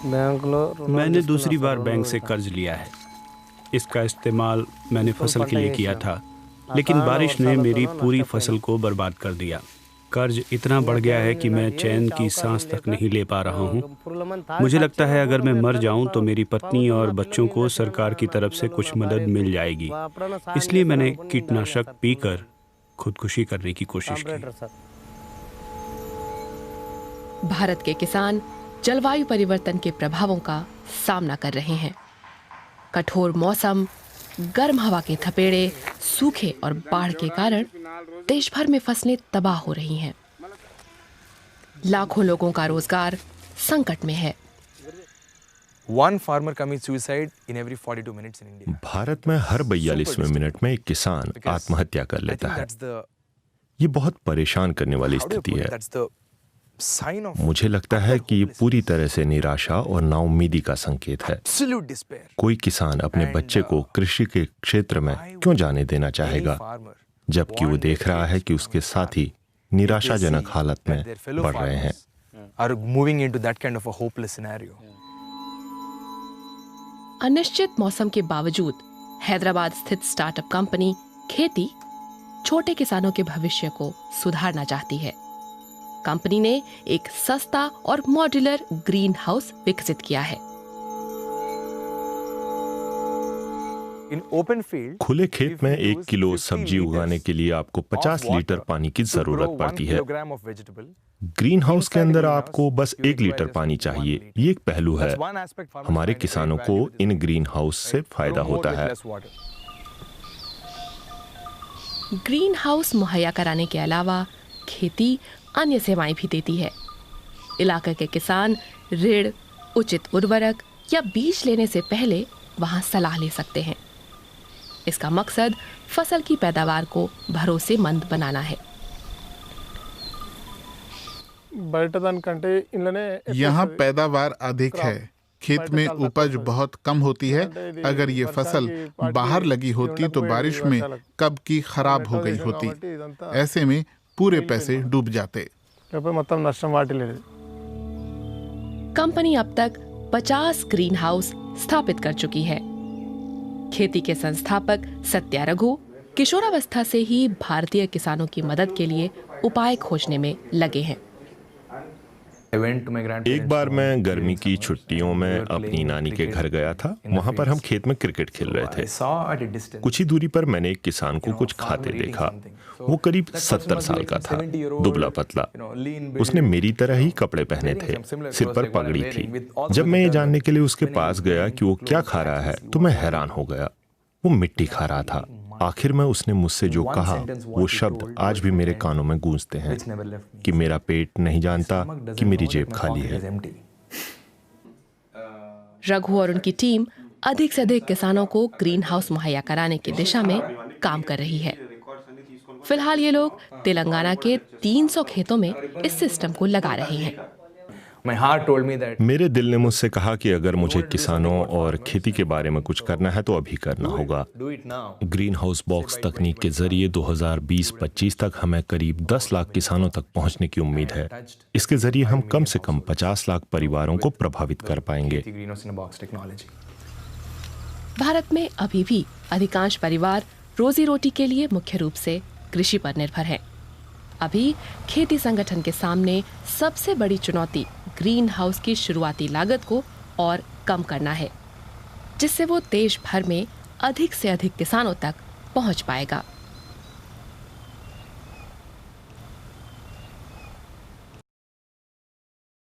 मैंने दूसरी बार बैंक से कर्ज लिया है। इसका इस्तेमाल मैंने फसल के लिए किया था, लेकिन बारिश ने मेरी पूरी फसल को बर्बाद कर दिया। कर्ज इतना बढ़ गया है कि मैं चैन की सांस तक नहीं ले पा रहा हूँ। मुझे लगता है अगर मैं मर जाऊँ तो मेरी पत्नी और बच्चों को सरकार की तरफ से कुछ मदद मिल जाएगी। इसलिए मैंने कीटनाशक पीकर खुदकुशी करने की कोशिश की। भारत के किसान जलवायु परिवर्तन के प्रभावों का सामना कर रहे हैं। कठोर मौसम, गर्म हवा के थपेड़े, सूखे और बाढ़ के कारण देश भर में फसलें तबाह हो रही हैं। लाखों लोगों का रोजगार संकट में है। भारत में हर 42वें मिनट में एक किसान आत्महत्या कर लेता है। ये बहुत परेशान करने वाली स्थिति है। मुझे लगता है कि ये पूरी तरह से निराशा और नाउम्मीदी का संकेत है। कोई किसान अपने बच्चे को कृषि के क्षेत्र में क्यों जाने देना चाहेगा, जबकि वो देख रहा है कि उसके साथी निराशाजनक हालत में बढ़ रहे हैं। अनिश्चित मौसम के बावजूद हैदराबाद स्थित स्टार्टअप कंपनी खेती छोटे किसानों के भविष्य को सुधारना चाहती है। कंपनी ने एक सस्ता और मॉड्यूलर ग्रीन हाउस विकसित किया है। खुले खेत में 1 किलो सब्जी उगाने के लिए आपको 50 लीटर पानी की जरूरत पड़ती है। ग्रीन हाउस के अंदर आपको बस 1 लीटर पानी चाहिए। ये एक पहलू है। हमारे किसानों को इन ग्रीन हाउस से फायदा होता है। ग्रीन हाउस मुहैया कराने के अलावा खेती अन्य सेवाएं भी देती है। इलाके के किसान ऋण, उचित उर्वरक या बीज लेने से पहले वहां सलाह ले सकते हैं। इसका मकसद फसल की पैदावार को भरोसेमंद बनाना है। यहाँ पैदावार अधिक है। खेत में उपज बहुत कम होती है। अगर ये फसल बाहर लगी होती तो बारिश में कब की खराब हो गई होती। ऐसे में पूरे पैसे डूब जाते। कंपनी अब तक 50 ग्रीन हाउस स्थापित कर चुकी है। खेती के संस्थापक सत्या रघु किशोरावस्था से ही भारतीय किसानों की मदद के लिए उपाय खोजने में लगे हैं। एक बार मैं गर्मी की छुट्टियों में अपनी नानी के घर गया था। वहां पर हम खेत में क्रिकेट खेल रहे थे। कुछ ही दूरी पर मैंने एक किसान को कुछ खाते देखा। वो करीब 70 साल का था, दुबला पतला। उसने मेरी तरह ही कपड़े पहने थे, सिर पर पगड़ी थी। जब मैं ये जानने के लिए उसके पास गया कि वो क्या खा रहा है तो मैं हैरान हो गया। वो मिट्टी खा रहा था। आखिर में उसने मुझसे जो कहा, वो शब्द आज भी मेरे कानों में गूंजते हैं कि मेरा पेट नहीं जानता कि मेरी जेब खाली है। रघु और उनकी टीम अधिक से अधिक किसानों को ग्रीन हाउस मुहैया कराने की दिशा में काम कर रही है। फिलहाल ये लोग तेलंगाना के 300 खेतों में इस सिस्टम को लगा रहे हैं। मेरे दिल ने मुझसे कहा कि अगर मुझे किसानों और खेती के बारे में कुछ करना है तो अभी करना होगा। ग्रीन हाउस बॉक्स तकनीक के जरिए 2020-25 तक हमें करीब 10 लाख किसानों तक पहुंचने की उम्मीद है। इसके जरिए हम कम से कम 50 लाख परिवारों को प्रभावित कर पाएंगे। भारत में अभी भी अधिकांश परिवार रोजी रोटी के लिए मुख्य रूप से कृषि पर निर्भर हैं। अभी खेती संगठन के सामने सबसे बड़ी चुनौती ग्रीन हाउस की शुरुआती लागत को और कम करना है, जिससे वो देश भर में अधिक से अधिक किसानों तक पहुंच पाएगा।